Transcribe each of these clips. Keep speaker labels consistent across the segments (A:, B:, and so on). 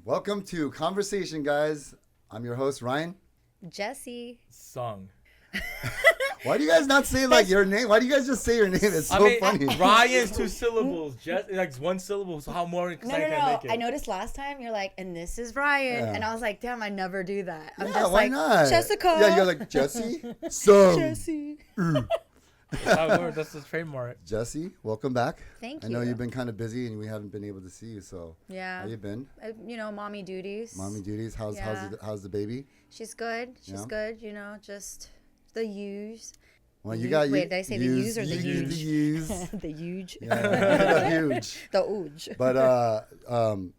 A: Welcome to Conversation, guys. I'm your host, Ryan.
B: Jesse.
C: Sung.
A: Why do you guys not say like your name? Why do you guys just say your name? It's so funny.
C: Ryan's 2 syllables. Just like 1 syllable. So how more exciting can I make it?
B: I noticed last time you're like, and this is Ryan,
A: Yeah.
B: and I was like, damn, I never do that. I'm
A: Yeah,
B: just
A: why
B: like,
A: not?
B: Jessica.
A: Yeah, you're like Jesse. So
B: Jesse.
C: That's the trademark.
A: Jesse, welcome back.
B: Thank
A: I
B: you.
A: know you've been kind of busy and we haven't been able to see you. So
B: Yeah.
A: how you been?
B: Mommy duties.
A: Mommy duties. How's the baby?
B: She's good. She's
A: Yeah.
B: good. just the use.
A: Well, you got
B: Wait, did I say the use or the
A: huge?
B: huge?
A: The use.
B: The huge.
A: Yeah, the huge.
B: The huge.
A: But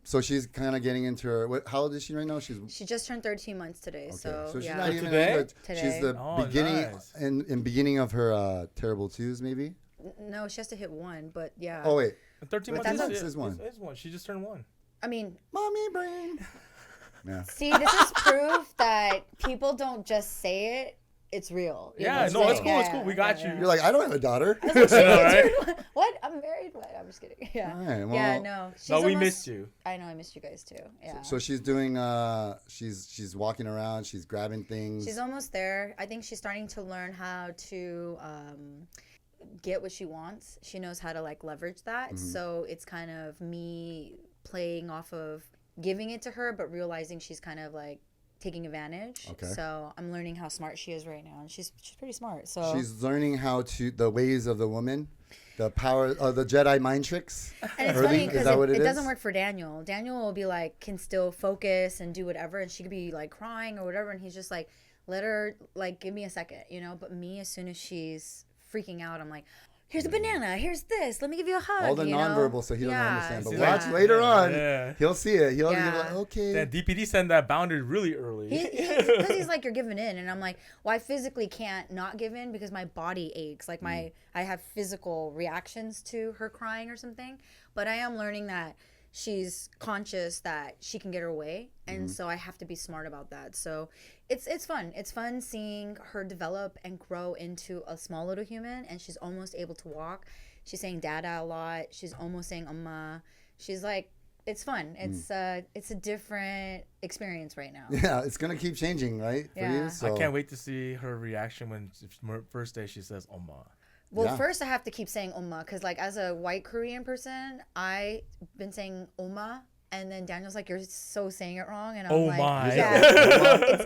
A: so she's kind of getting into her. How old is she right now?
B: She just turned 13 months today.
A: Okay.
B: So
A: she's
B: yeah.
A: not even
C: Today?
A: but
B: Today.
A: she's the
C: Oh,
A: beginning
C: nice.
A: in beginning of her terrible twos, maybe.
B: No, she has to hit 1, but yeah.
A: Oh wait,
C: 13
A: But
C: months
A: that's one.
C: Is one. She just turned 1.
B: I mean,
A: mommy brain. Yeah.
B: see, this is proof that people don't just say it. It's real. You know
C: Yeah,
B: what I'm
C: no, it's
B: saying?
C: cool. It's cool. We got you.
A: You're like, I don't have a daughter.
C: All right.
B: What? I'm married. What? I'm just kidding. Yeah.
A: All right, well,
B: Yeah. No. She's
C: No, we
B: almost-
C: missed you.
B: I know. I missed you guys too. Yeah.
A: So she's doing. She's walking around. She's grabbing things.
B: She's almost there. I think she's starting to learn how to get what she wants. She knows how to like leverage that. So it's kind of me playing off of giving it to her, but realizing she's kind of like taking advantage.
A: Okay.
B: So I'm learning how smart she is right now, and she's pretty smart. So
A: She's learning how to the ways of the woman, the power of the Jedi mind tricks.
B: And it's
A: Early?
B: funny
A: Is
B: because
A: that what
B: it
A: it
B: doesn't
A: is?
B: work for Daniel. Daniel will be like, can still focus and do whatever, and she could be like crying or whatever, and he's just like, let her like give me a second, But me, as soon as she's freaking out, I'm like, here's a banana, here's this, let me give you a hug.
A: All the nonverbal, so he doesn't understand. But
C: See,
A: watch
C: like-
A: later on,
C: Yeah.
A: he'll see it. He'll be
B: Yeah.
A: like, okay.
C: Then DPD sent that boundary really early.
B: Because he's like, you're giving in, and I'm like, well, I physically can't not give in because my body aches. Like I have physical reactions to her crying or something. But I am learning that she's conscious that she can get her way, and so I have to be smart about that. So it's fun. It's fun seeing her develop and grow into a small little human, and she's almost able to walk. She's saying dada a lot. She's almost saying amma. She's like, it's fun. It's a different experience right now.
A: Yeah, it's gonna keep changing, right? For
B: Yeah.
A: you. So.
C: I can't wait to see her reaction when first day she says "Oma."
B: Well,
A: Yeah.
B: first I have to keep saying Oma because, like, as a white Korean person, I've been saying Oma, and then Daniel's like, "You're so saying it wrong," and I'm
C: Oh
B: like,
C: my.
B: "Yeah,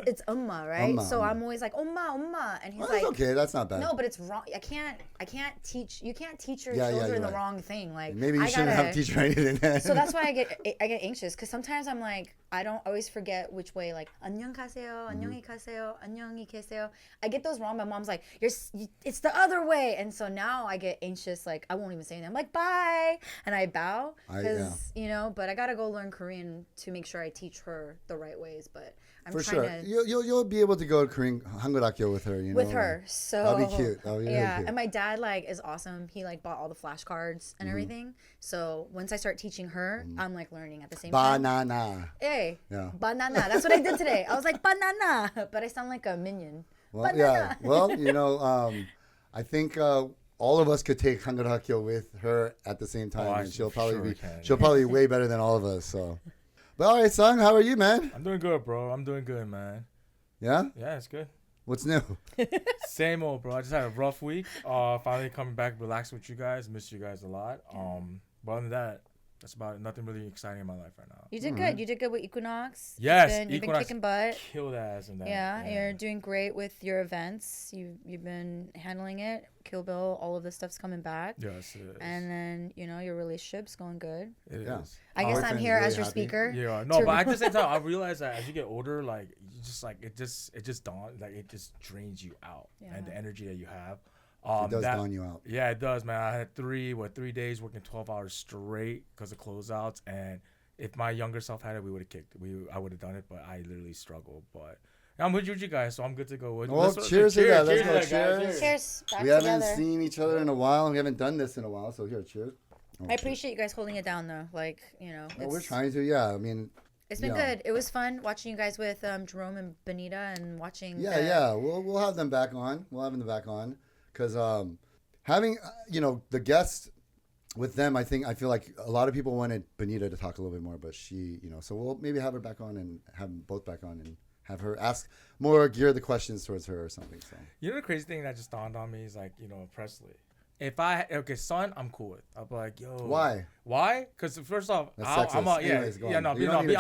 B: it's Oma, right?"
A: Oma,
B: so
A: Oma.
B: I'm always like, "Oma," and he's
A: Well,
B: like,
A: that's okay. That's not bad.
B: "No, but it's wrong. I can't teach. You can't teach your
A: Yeah,
B: children
A: you're
B: the
A: right.
B: wrong thing. Like,
A: Maybe you
B: I
A: shouldn't
B: gotta-
A: have teacher anything.
B: So that's why I get anxious because sometimes I'm like, I always forget which way, like 안녕하세요, 안녕히 가세요, 안녕히 계세요. I get those wrong. My mom's like, it's the other way, and so now I get anxious. Like I won't even say anything. I'm like bye, and I bow because But I gotta go learn Korean to make sure I teach her the right ways. But I'm
A: For
B: trying
A: sure,
B: to
A: you'll be able to go to Korean Hangurakyo with her.
B: with her. So
A: that'll be cute. That'll be really
B: yeah,
A: cute.
B: and my dad like is awesome. He like bought all the flashcards and everything. So once I start teaching her, I'm like learning at the same time.
A: Banana.
B: Hey,
A: Yeah.
B: banana. That's what I did today. I was like banana, but I sound like a minion.
A: Well,
B: Banana.
A: yeah. Well, I think all of us could take Hangurakyo with her at the same time, and she'll probably be way better than all of us. So, but all right, son, how are you, man?
C: I'm doing good, bro. I'm doing good, man.
A: Yeah.
C: Yeah, it's good.
A: What's new?
C: Same old, bro. I just had a rough week. Finally coming back, relaxing with you guys. Missed you guys a lot. But other than that, that's about it. Nothing really exciting in my life right now.
B: You did good. You did good with Equinox.
C: Yes,
B: you've been
C: Equinox
B: kicking butt.
C: Killed ass in that.
B: Yeah, you're doing great with your events. You've been handling it. Kill Bill, all of this stuff's coming back.
C: Yes, it is.
B: And then your relationship's going good.
C: It
A: Yeah.
C: is.
B: I guess I'm here as your speaker.
C: Yeah, no, but at the same time, I realize that as you get older, like you just like it just dawns, like it just drains you out, and the energy that you have.
A: It does dawn you out.
C: Yeah, it does, man. I had 3 days working 12 hours straight because of closeouts, and if my younger self had it, we would have kicked. I would have done it, but I literally struggled. But I'm with you guys, so I'm good to go.
A: Well, cheers to that. Let's go.
C: guys.
A: Cheers.
B: Cheers. Back
A: We
B: together.
A: haven't seen each other in a while. We haven't done this in a while. So here, cheers. Oh,
B: I appreciate you guys holding it down though. Like,
A: Well, we're trying to. Yeah, I mean.
B: It's been good. It was fun watching you guys with Jerome and Benita and watching.
A: Yeah. We'll have them back on. We'll have them back on because having the guests with them, I feel like a lot of people wanted Benita to talk a little bit more, but she, so we'll maybe have her back on and have them both back on and have her ask more, gear the questions towards her or something. So
C: The crazy thing that just dawned on me is like, Presley. If son, I'm cool with. I'll be like, yo.
A: Why?
C: Why? Because first off, I'm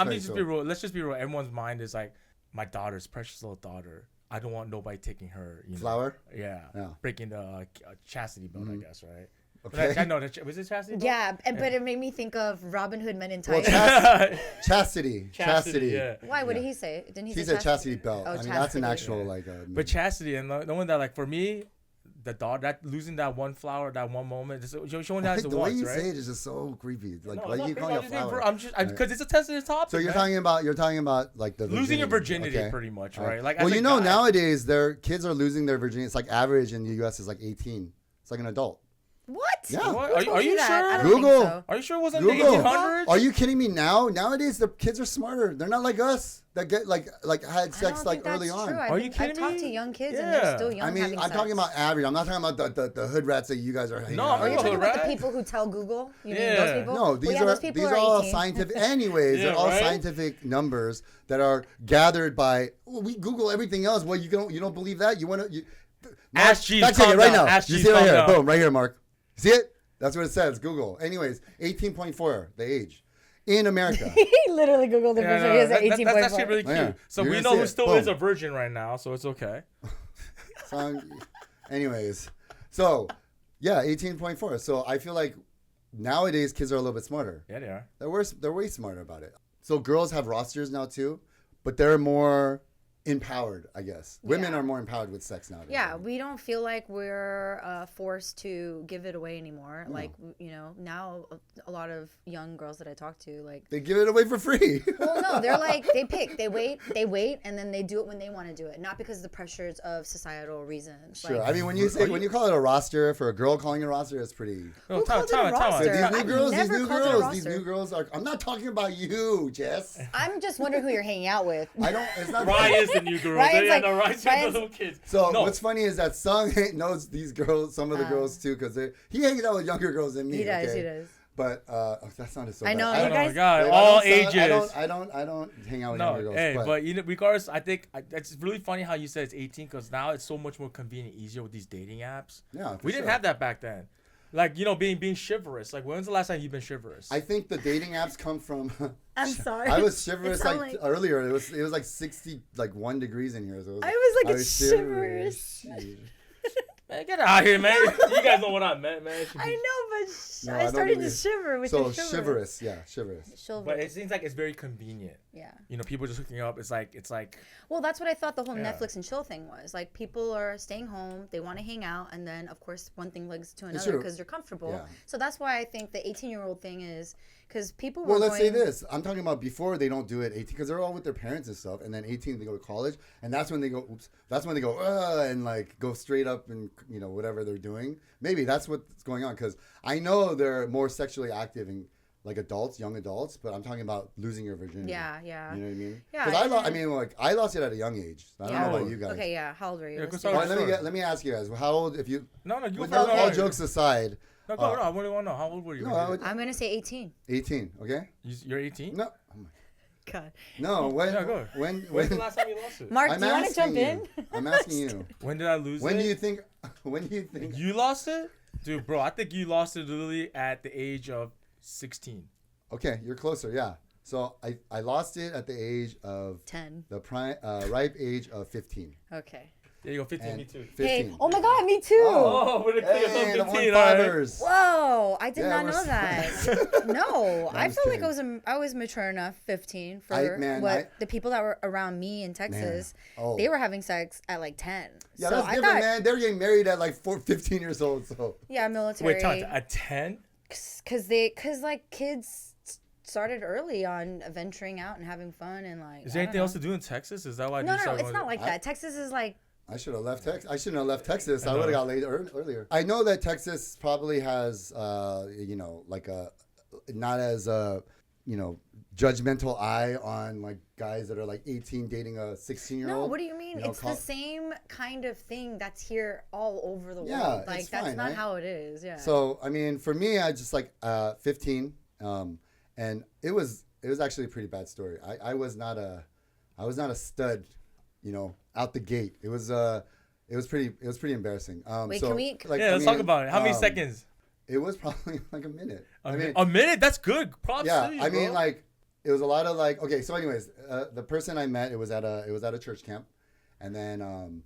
C: just be real. Let's just be real. Everyone's mind is like, my daughter's precious little daughter. I don't want nobody taking her.
A: Flower?
C: Yeah. Breaking the chastity belt, I guess, right?
A: Okay.
C: I know that was it chastity belt?
B: Yeah, but it made me think of Robin Hood Men in Tights.
A: Chastity.
C: Yeah.
B: Why? What did he say? Didn't he say
A: said chastity belt.
B: Oh,
A: I mean, that's an actual
C: But chastity, and the one that like for me, the dog that losing that one flower, that one moment, just showing that as
A: the
C: once,
A: way you
C: right?
A: say it is just so creepy. Like,
C: No,
A: why you calling it a flower?
C: I'm just because it's a sensitive topic.
A: So you're talking about like the
C: losing your
A: virginity,
C: virginity, pretty much, right? Like,
A: well, nowadays their kids are losing their virginity. It's like average in the U.S. is like 18. It's like an adult.
B: What?
A: Yeah.
C: What? Are you sure?
A: Google.
B: So.
C: Are you sure it wasn't
A: Google.
C: the 1800s?
A: Are you kidding me? Nowadays the kids are smarter. They're not like us that get like had sex like early on.
C: Are you kidding me?
B: I talk to young kids and they're still young.
A: I mean, I'm talking about average. I'm not talking about the hood rats that you guys are hanging out.
B: Are you talking about the people who tell Google? You mean those people?
A: No, these are all scientific. Anyways, they're all scientific numbers that are gathered by. Well, we Google everything else. Well, you don't believe that? You want to?
C: Ask Jeeves.
A: Back to you right now.
C: Ask
A: You
C: Jeeves,
A: see it right here?
C: down.
A: Boom, right here, Mark. See it? That's what it says. Google. Anyways, 18.4, the age in America.
B: He literally Googled it. He said 18.4.
C: That's actually really cute.
A: Yeah.
C: So
A: You're
C: we
A: gonna
C: know who
A: see it.
C: still
A: Boom.
C: is a virgin right now, so it's okay.
A: Anyways, so yeah, 18.4. So I feel like nowadays kids are a little bit smarter.
C: Yeah, they are.
A: They're way smarter about it. So girls have rosters now too, but they're more empowered, I guess. Women are more empowered with sex nowadays.
B: Yeah, we don't feel like we're forced to give it away anymore.
A: No.
B: Like, now a lot of young girls that I talk to, like,
A: they give it away for free.
B: well, no, they're like, they pick, they wait, and then they do it when they want to do it, not because of the pressures of societal reasons.
A: Sure.
B: Like,
A: I mean, when you call it a roster, for a girl calling it a roster, it's pretty.
B: Who called it a roster?
A: These new girls are. I'm not talking about you, Jess.
B: I'm just wondering who you're hanging out with.
A: It's not.
C: Ryan is the new girl. Ryan's the little kids.
A: So what's funny is that Sung knows these girls, some of the girls too, because he hangs out with younger girls than me. He
B: does.
A: But that sounded so bad.
B: I know.
C: Oh
B: You guys,
C: my God! All ages.
A: I don't hang out with younger girls.
C: Hey,
A: but
C: regardless, I think it's really funny how you said it's 18 because now it's so much more convenient, easier with these dating apps.
A: Yeah,
C: we didn't have that back then. Like, being chivalrous. Like, when's the last time you've been chivalrous?
A: I think the dating apps come from.
B: I'm sorry.
A: I was chivalrous earlier. It was like 61 degrees in here. So
B: I was chivalrous.
C: Man, get out of here, man. You guys know what I meant, man.
B: I know, but I started to shiver with
A: so
B: your
A: chivalrous. Yeah, chivalrous.
C: But it seems like it's very convenient.
B: Yeah.
C: People just hooking up. It's like.
B: Well, that's what I thought the whole Netflix and chill thing was. Like, people are staying home, they want to hang out, and then of course one thing leads to another because they're comfortable. Yeah. So that's why I think the 18-year-old thing is because people. Well,
A: let's say this. I'm talking about before they don't do it 18 because they're all with their parents and stuff, and then 18 they go to college, and that's when they go. That's when they go and like go straight up and whatever they're doing. Maybe that's what's going on because I know they're more sexually active and. Like young adults, but I'm talking about losing your virginity.
B: Yeah.
A: You know what I mean?
B: Yeah.
A: Because I lost it at a young age. I don't know about you guys.
B: Okay, yeah. How old were you?
A: Let me ask you guys. How old? If you
C: all
A: jokes aside.
C: No, I really want to know. How old were you?
A: No,
B: I'm gonna say 18.
A: 18. Okay.
C: You're 18?
A: No.
B: Oh my God.
A: No.
C: When's the last time you lost it?
B: Mark, do you want to jump in?
A: I'm asking you.
C: When did I lose it?
A: When do you think?
C: You lost it, dude, bro? I think you lost it literally at the age of 16.
A: Okay, you're closer, yeah. So I lost it at the age of
B: 10.
A: The prime ripe age of 15.
B: Okay.
C: There you go, 15, me too.
A: 15.
B: Hey, oh my God, me too.
C: Oh, we're
A: hey, the
C: 15,
A: fivers.
B: Whoa, I did not know that. No, I felt
A: kidding.
B: like I was mature enough, 15, for the people that were around me in Texas, they were having sex at like 10.
A: Yeah,
B: so
A: that's different, man. They were getting married at like 15 years old. So
B: yeah, military.
C: Wait, tell me, at 10?
B: Because like kids started early on venturing out and having fun and like.
C: Is there anything else to do in Texas? Is that why?
B: No, it's not like that. Texas is like.
A: I should have left Texas. I shouldn't have left Texas. I would have got laid earlier. I know that Texas probably has, like not as judgmental eye on like guys that are like 18 dating a 16-year-old.
B: No, what do you mean? It's the same kind of thing that's here all over the world.
A: Yeah,
B: Like
A: it's
B: that's
A: fine,
B: not
A: right?
B: how it is. Yeah.
A: So I mean, for me, I just like 15, and it was actually a pretty bad story. I was not a stud, out the gate. It was pretty embarrassing.
B: Wait,
A: so,
B: can we?
A: like,
C: Let's talk about it. How many seconds?
A: It was probably like a minute.
C: A minute? That's good. Props to you,
A: I mean,
C: bro.
A: like, it was a lot of like. Okay, so anyways, the person I met, it was at a church camp, and then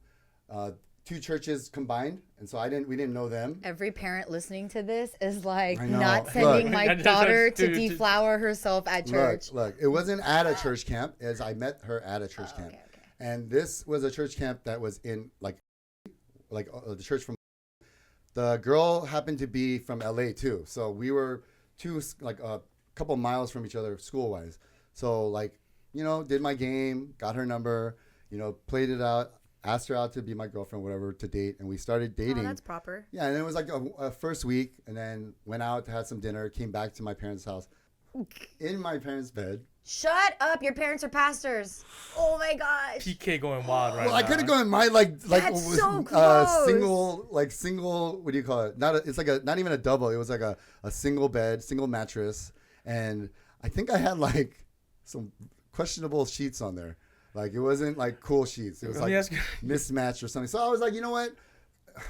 A: 2 churches combined, and so we didn't know them.
B: Every parent listening to this is like
A: I know.
B: not sending
A: Look.
B: my daughter to
C: Dude.
B: deflower herself at church.
A: Look, it wasn't at a church camp, as I met her at a church camp,
B: Okay.
A: and this was a church camp that was in like the church from. The girl happened to be from LA too, so we were a couple miles from each other school wise. So like, did my game, got her number, played it out, asked her out to be my girlfriend, whatever, to date, and we started dating.
B: Oh, that's proper.
A: Yeah, and it was like a first week, and then went out, had some dinner, came back to my parents' house, in my parents' bed.
B: Shut up! Your parents are pastors. Oh my gosh.
C: PK going wild right
A: Well,
C: now.
A: I could have gone my like
B: That's so close.
A: single. What do you call it? It's like not even a double. It was like a single bed, single mattress, and I think I had like some questionable sheets on there. Like it wasn't like cool sheets. It was like mismatched or something. So I was like, you know what?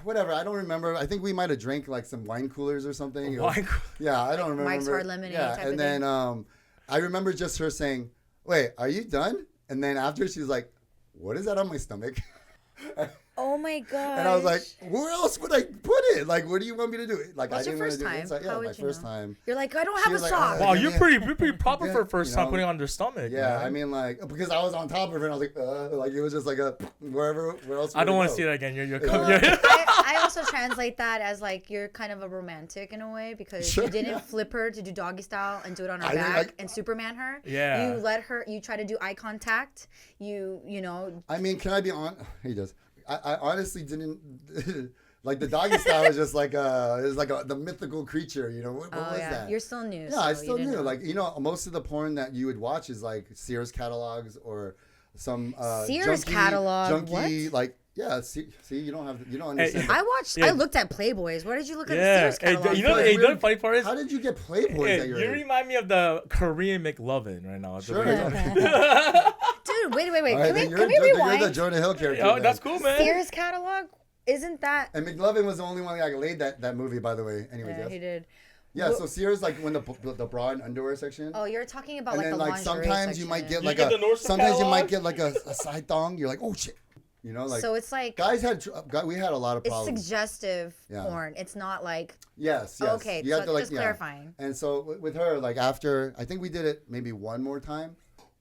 A: Whatever. I don't remember. I think we might have drank like some wine coolers or something. Yeah, I don't remember.
B: Mike's Hard Lemonade type
A: and
B: of
A: then
B: thing.
A: I remember just her saying, "Wait, are you done?" And then after she's like, "What is that on my stomach?"
B: Oh my god.
A: And I was like, "Where else would I put it? Like, what do you want me to do?" Like,
B: What's
A: I
B: your
A: didn't
B: first
A: want to
B: time?
A: do it. Yeah,
B: How
A: my
B: would you
A: first
B: know?
A: time.
B: You're like, I don't
A: She
B: have a
A: was like,
B: sock.
C: Wow,
A: Yeah,
C: you're
A: yeah.
C: pretty proper
A: Yeah,
C: for first time putting on their stomach.
A: Yeah,
C: man.
A: I mean, like, because I was on top of it, and I was like it was just like where else?
C: I don't
A: want
C: to see that again. You're
B: I also translate that as like you're kind of a romantic in a way because
A: Sure,
B: you didn't
A: yeah.
B: flip her to do doggy style and do it on her
A: I didn't,
B: back
A: like-
B: and Superman her.
C: Yeah.
B: You let her. You try to do eye contact. You know.
A: I mean, can I be on? He does. I honestly didn't. Like the doggy style is just like the mythical creature, what was that?
B: You're still new.
A: Yeah, I
B: so you
A: still
B: didn't
A: knew.
B: know.
A: Like most of the porn that you would watch is like Sears catalogs or some
B: Sears catalog,
A: junky
B: what?
A: like See, you don't understand.
B: I watched.
C: Yeah.
B: I looked at Playboys. Where did you look at the
C: Yeah.
B: Sears
C: Hey,
B: catalog?
C: you know the funny part is,
A: How did you get Playboys
C: hey,
A: at your
C: you
A: age?
C: remind me of the Korean McLovin right now.
A: Sure.
B: Dude, wait.
A: All right,
B: Can
A: then
B: we
A: you're the
B: rewind?
A: Jonah Hill character.
C: Oh,
A: then.
C: that's cool, man.
B: Sears catalog? Isn't that?
A: And McLovin was the only one that laid that movie, by the way. Anyways,
B: Yeah,
A: yes.
B: he did.
A: Yeah, so Sears like when the bra and underwear section.
B: Oh, you're talking about
A: And
B: like
A: then
B: the
A: like
B: lingerie
A: sometimes you
B: section.
A: might get
C: You
A: like
C: get the Nordstrom
A: sometimes you might
C: catalog?
A: get like a side thong. You're like, oh shit, like
B: So it's like
A: guys we had a lot of
B: it's
A: problems.
B: suggestive
A: Yeah.
B: porn. It's not like
A: Yes.
B: okay.
A: You
B: So
A: have to like
B: just clarifying.
A: And so with her, like after I think we did it maybe one more time.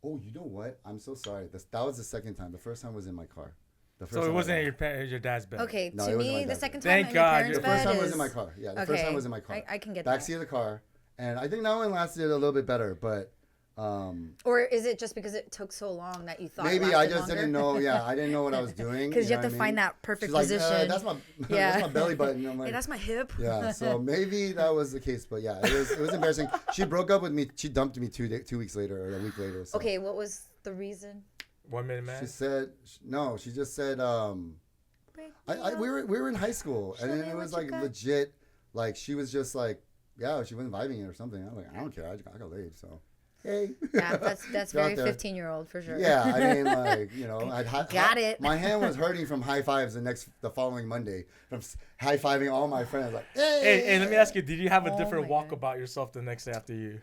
A: Oh, you know what? I'm so sorry. That was the second time. The first time was in my car. The first
C: So it
A: time
C: wasn't
A: I-
C: at your dad's bed.
B: Okay,
A: No,
B: to
A: it wasn't
B: me,
A: my
B: the
A: dad's
B: second
A: bed.
B: time
C: Thank
B: in
C: God,
B: your parents'
A: The first
B: bed
A: time
B: is
A: was in my car. Yeah, the first
B: okay.
A: time was in my car.
B: I can get that.
A: Backseat of the car, and I think that one lasted a little bit better, but
B: Or is it just because it took so long that you thought? it
A: maybe I
B: lasted
A: just
B: longer?
A: didn't know. Yeah, I didn't know what I was doing.
B: Because you have
A: know
B: to
A: what I
B: find
A: mean?
B: that perfect
A: She's like,
B: position.
A: that's my
B: Yeah.
A: that's my belly button. I'm like,
B: Hey, that's my hip.
A: yeah. So maybe that was the case, but yeah, it was embarrassing. She broke up with me. She dumped me 2 weeks later or a week later. So.
B: Okay, what was the reason?
C: 1 minute, man.
A: She said no. She just said we were in high school,
B: Show
A: and then
B: me
A: it
B: what
A: was
B: you
A: like
B: got.
A: legit. Like she was just like, yeah, she wasn't vibing it or something. I'm like, I don't care. I got laid, so hey.
B: Yeah, that's
A: Go out
B: very
A: there.
B: 15-year-old for sure.
A: Yeah, I mean, like
B: Got it.
A: My hand was hurting from high fives the following Monday from high fiving all my friends. Like,
C: Hey, let me ask you: did you have a
B: Oh
C: different
B: my
C: walk
B: God.
C: about yourself the next day after you?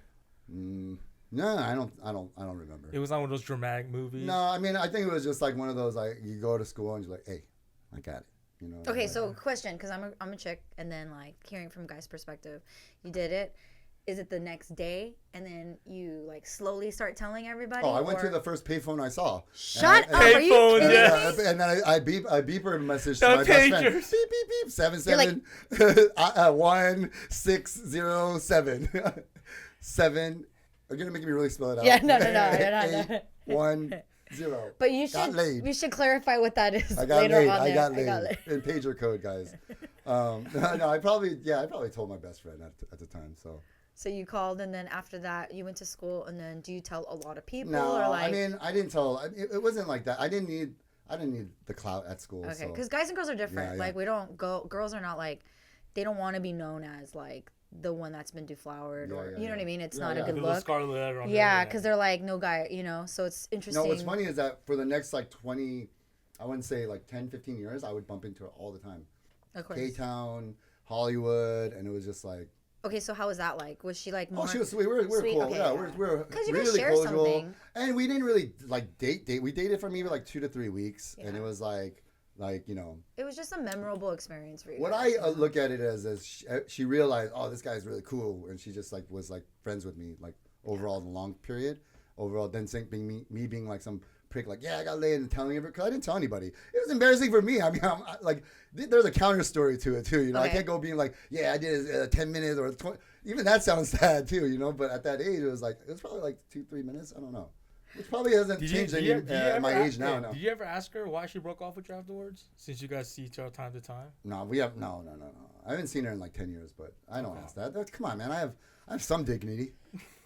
A: No, I don't remember.
C: It was like one of those dramatic movies.
A: No, I mean, I think it was just like one of those like you go to school and you're like, hey, I got it.
B: Okay,
A: like,
B: so question, because I'm a chick, and then like hearing from guys' perspective, you did it. Is it the next day, and then you like slowly start telling everybody?
A: oh, I went
B: or-
A: to the first payphone I saw.
B: Shut
A: And
B: up!
A: I-
B: Are you
C: Payphones,
B: kidding
C: yeah.
B: me?
A: And then I beeper message
C: The
A: to my best friend.
C: pagers.
A: Beep beep beep. 1607 7. Are you gonna make me really spell it out?
B: Yeah, no, you're not.
A: 810.
B: But you
A: Got
B: should
A: laid.
B: we should clarify what that is
A: I got
B: later
A: laid.
B: on.
A: I
B: there.
A: got laid. In pager code, guys. No, I probably told my best friend at the time. So
B: So you called, and then after that, you went to school, and then do you tell a lot of people?
A: No,
B: or like...
A: I mean, I didn't tell. It wasn't like that. I didn't need the clout at school.
B: Okay,
A: so.
B: because guys and girls are different.
A: Yeah, yeah.
B: Like, we don't go... Girls are not like... They don't want to be known as, like, the one that's been deflowered or... You know what I mean? It's not a good look.
C: Scarlet letter on
B: Yeah, because they're like, no guy, you know? So it's interesting.
A: No, what's funny is that for the next, like, 20... I wouldn't say, like, 10, 15 years, I would bump into it all the time.
B: Of course.
A: K-Town, Hollywood, and it was just like...
B: Okay, so how was that like? Was she like more...
A: Oh, she was sweet. We're
B: sweet?
A: cool.
B: Okay,
A: yeah,
B: yeah.
A: we're
B: Because you guys
A: really
B: share
A: cordial.
B: something.
A: And we didn't really, like, date. We dated for maybe, like, 2 to 3 weeks.
B: Yeah.
A: And it was like, you know...
B: It was just a memorable experience for you
A: What
B: guys.
A: I look at it as she realized, oh, this guy's really cool. And she just, like, was, like, friends with me, like, overall in the long period. Overall, then me being, like, some... prick, like, yeah, I got laid and telling everyone, because I didn't tell anybody. It was embarrassing for me. I mean, like, there's a counter story to it, too, you know?
B: Okay.
A: I can't go being like, yeah, I did 10 minutes or 20. Even that sounds sad, too, you know? But at that age, it was probably like 2-3 minutes. I don't know. Which probably hasn't changed any at my age now. No.
C: Did you ever ask her why she broke off with you afterwards? Since you guys see each other time to time?
A: No, no. I haven't seen her in like 10 years, but I don't ask that. Come on, man. I have some dignity.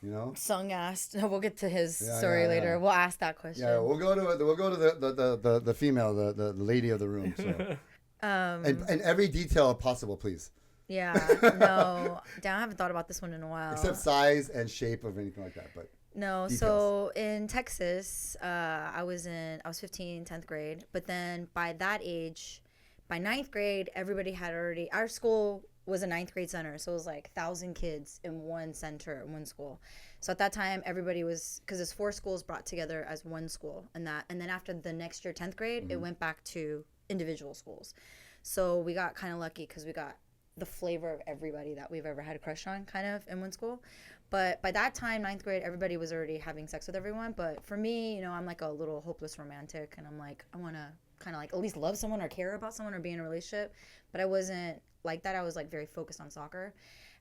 A: You know,
B: Sung asked. No, we'll get to his story later. Yeah. We'll ask that question.
A: Yeah, we'll go to the female, the lady of the room. So, and every detail possible, please.
B: Yeah, no, I haven't thought about this one in a while.
A: Except size and shape of anything like that, but.
B: No,
A: details.
B: So in Texas, I was 15, 10th grade, but then by that age, by 9th grade, everybody had already. Our school was a 9th grade center, so it was like 1,000 kids in one center, in one school. So at that time, everybody was, because there's 4 schools brought together as one school, and then after the next year, 10th grade, it went back to individual schools. So we got kind of lucky because we got the flavor of everybody that we've ever had a crush on, kind of, in one school. But by that time, 9th grade, everybody was already having sex with everyone. But for me, you know, I'm like a little hopeless romantic, and I'm like, I want to kind of like at least love someone or care about someone or be in a relationship. But I wasn't like that. I was like very focused on soccer.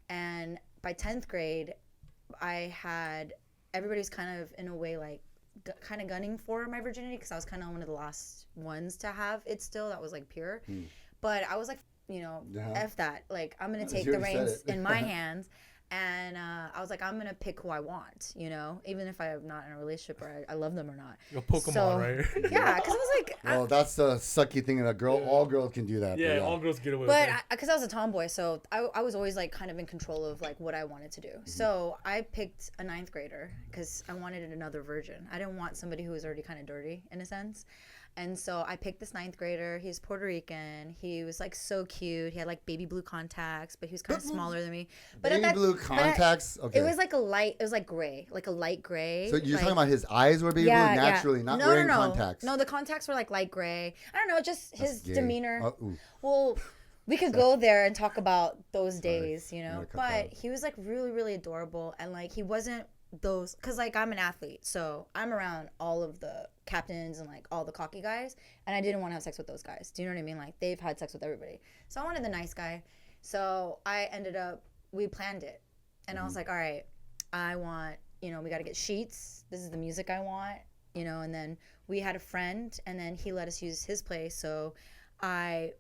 B: And by 10th grade, everybody was kind of in a way like kind of gunning for my virginity because I was kind of one of the last ones to have it still. That was like pure. But I was like, you know, F that. Like, I'm going to take the reins in my hands. And I was like, I'm going to pick who I want, you know, even if I'm not in a relationship or I love them or not.
C: Your Pokemon, right?
B: Yeah, because I was like...
A: Well, that's the sucky thing. All girls can do that.
C: Yeah, all girls get away with it.
B: But because I was a tomboy, so I was always like kind of in control of like what I wanted to do. So I picked a 9th grader because I wanted another virgin. I didn't want somebody who was already kind of dirty in a sense. And so I picked this 9th grader. He's Puerto Rican. He was like so cute. He had like baby blue contacts, but he was kind of smaller than me. But
A: baby blue contacts? Okay.
B: It was like it was like gray, like a light gray.
A: So you're talking about his eyes were baby blue naturally, not wearing contacts? No,
B: the contacts were like light gray. I don't know, just his demeanor.
A: Ooh.
B: Well, we could go there and talk about those days, you know. But he was like really, really adorable. And like he wasn't those, because like I'm an athlete, so I'm around all of the captains and like all the cocky guys, and I didn't want to have sex with those guys. Do you know what I mean? Like they've had sex with everybody, so I wanted the nice guy. So we planned it, and I was like, all right, I want, you know, we got to get sheets. This is the music I want, you know. And then we had a friend, and then he let us use his place. So we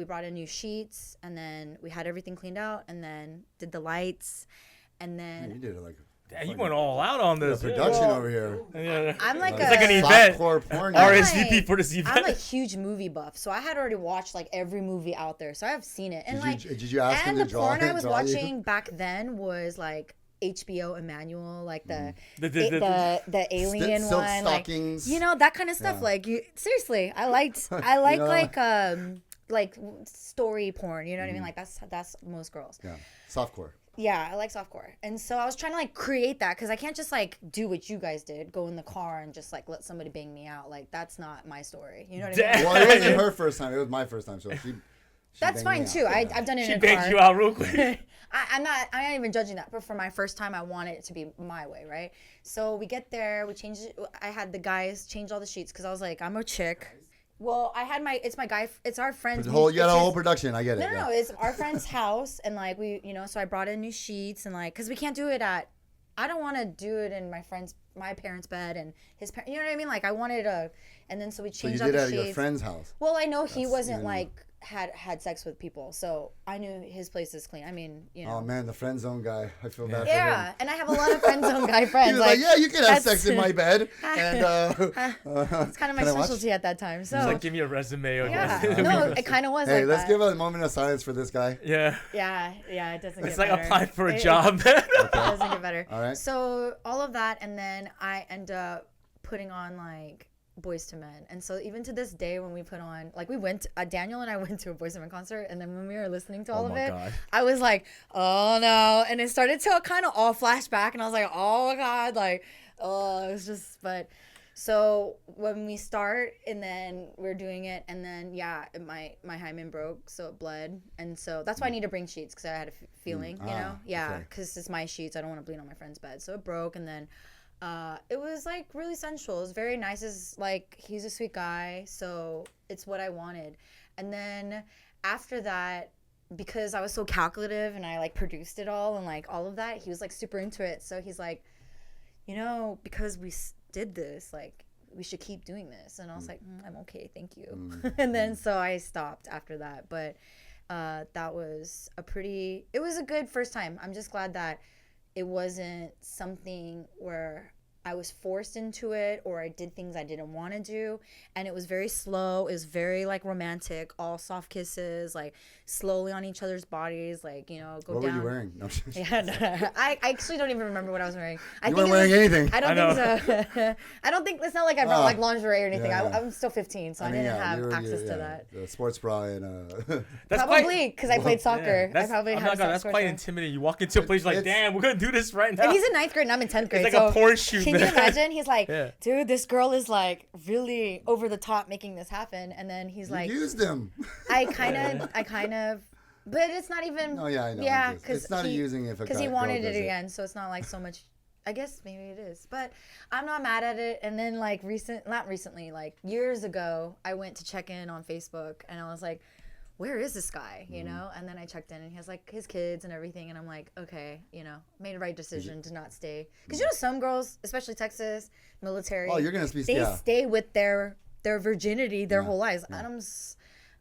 B: brought in new sheets, and then we had everything cleaned out, and then did the lights, and then
A: you did it like.
C: Yeah, you went all out on this.
A: Production over here.
C: Yeah.
B: I'm like
C: it's like an event. RSVP for this event.
B: I'm a huge movie buff, so I had already watched like every movie out there, so I have seen it. And
A: did you ask him to draw?
B: And the porn I was watching back then was like HBO Emmanuel, like the alien
A: silk
B: one,
A: stockings.
B: like, you know, that kind of stuff. Like seriously, I like like story porn. You know what I mean? Like that's most girls.
A: Yeah, softcore.
B: Yeah, I like softcore. And so I was trying to like create that because I can't just like do what you guys did, go in the car and just like let somebody bang me out. Like that's not my story. You know what I mean?
A: Well, it wasn't her first time. It was my first time. So she
B: that's fine too. I've done it in a car. She
C: banged you out real quick.
B: I'm not even judging that. But for my first time, I wanted it to be my way, right? So we get there. We changed it. I had the guys change all the sheets because I was like, I'm a chick. Well, it's our friend's.
A: You got a whole production. I get it.
B: No, it's our friend's house, and like we, you know, so I brought in new sheets and like, cause we can't do it I don't want to do it in my parents' bed and his parents. You know what I mean? Like I wanted and then so we changed all the sheets.
A: So you did it at your friend's house.
B: Well, I know he wasn't like had sex with people, so I knew his place is clean. I mean, you know.
A: Oh man, the friend zone guy. I feel bad for
B: Yeah,
A: him.
B: and I have a lot of friend zone guy friends.
A: He was like, yeah, you can have
B: that's-
A: sex in my bed. And
B: it's kind of my
A: can I watch?
B: specialty at that time. So
C: It's like, give me a resume. Or
B: yeah,
C: something.
B: no, it kind of was
A: Hey,
B: like
A: let's
B: that.
A: give a moment of silence for this guy.
C: Yeah.
B: Yeah, it doesn't
C: It's
B: get
C: like
B: better.
C: applying for a
B: It-
C: job.
B: It doesn't get better.
A: All right.
B: So all of that, and then I end up putting on like Boys to Men, and so even to this day, when we put on, like, we went, Daniel and I went to a Boys to Men concert, and then when we were listening to all of
C: my
B: it,
C: God.
B: I was like, oh no, and it started to kind of all flash back, and I was like, oh my God, like, oh, it was just, but. So when we start, and then we're doing it, and then my hymen broke, so it bled, and so that's why I need to bring sheets, because I had a feeling, you know,
A: okay.
B: because it's my sheets, I don't want to bleed on my friend's bed, so it broke, and then it was like really sensual. It was very nice. He's a sweet guy, so it's what I wanted. And then after that, because I was so calculative and I like produced it all and like all of that, he was like super into it. So he's like, you know, because we did this, like, we should keep doing this. And I was like, I'm okay, thank you. And then so I stopped after that. But that was it was a good first time. I'm just glad that it wasn't something where I was forced into it or I did things I didn't want to do. And it was very slow. It was very like romantic, all soft kisses, like slowly on each other's bodies, like, you know, go
A: What
B: down.
A: were you wearing? No,
B: Yeah, no, I actually don't even remember what I was wearing.
A: you weren't wearing anything.
B: I don't think so. I don't think, it's not like I brought like lingerie or anything.
A: Yeah.
B: I'm still 15, so I didn't have access to that.
A: The sports bra and
C: That's
B: Probably because I played soccer.
C: Yeah,
B: I probably
C: I'm
B: had
C: not gonna, that's
B: soccer
C: quite
B: shirt.
C: intimidating. You walk into a place like,
A: it's-
C: damn, we're gonna do this right now.
B: And he's in 9th grade and I'm in 10th grade.
C: like
B: so
C: a porn shoot,
B: Can you
C: man.
B: imagine? He's like,
C: Yeah.
B: dude, this girl is like really over the top making this happen. And then he's like,
A: you used them.
B: I kind of, but it's not even.
A: No, yeah, I know.
B: Yeah,
A: It's
B: because
A: not using if a
B: because he
A: girl
B: wanted
A: does
B: it again, so it's not like so much. I guess maybe it is, but I'm not mad at it. And then like not recently, like years ago, I went to check in on Facebook, and I was like, where is this guy, you know? And then I checked in, and he has like his kids and everything, and I'm like, okay, you know, made the right decision to not stay, because you know some girls, especially Texas military,
A: Oh, you're gonna be
B: they stay with their virginity their whole lives.
A: Yeah.
B: And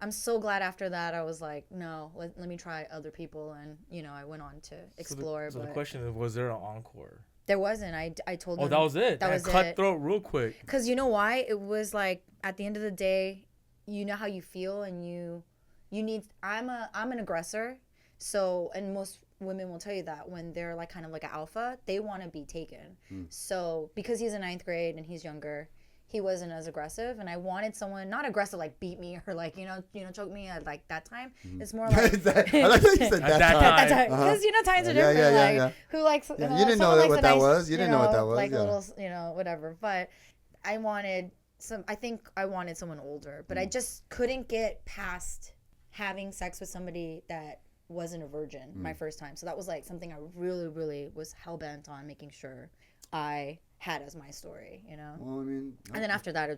B: I'm so glad after that I was like, no, let me try other people, and you know, I went on to explore.
C: So the
B: but
C: question is, was there an encore?
B: there wasn't. I told them.
C: Oh, that was it.
B: That was
C: cutthroat real quick.
B: Because you know why? It was like at the end of the day, you know how you feel, and you need. I'm an aggressor, so, and most women will tell you that when they're like kind of like an alpha, they want to be taken. So because he's in 9th grade and he's younger, he wasn't as aggressive, and I wanted someone not aggressive like beat me or like you know choke me at like that time. It's more like
A: I like that you said
C: At
A: that
C: that
A: time.
C: time.
B: because you know times are
A: Yeah,
B: different.
A: yeah,
B: like
A: yeah.
B: who likes
A: Yeah, you didn't know
B: someone likes
A: what
B: a
A: that
B: nice,
A: was. You didn't know what that was,
B: like
A: yeah.
B: a little whatever. But I wanted I think I wanted someone older, but I just couldn't get past having sex with somebody that wasn't a virgin my first time. So that was like something I really, really was hell bent on making sure I had as my story, you know?
A: Well, I mean,
B: And then after that,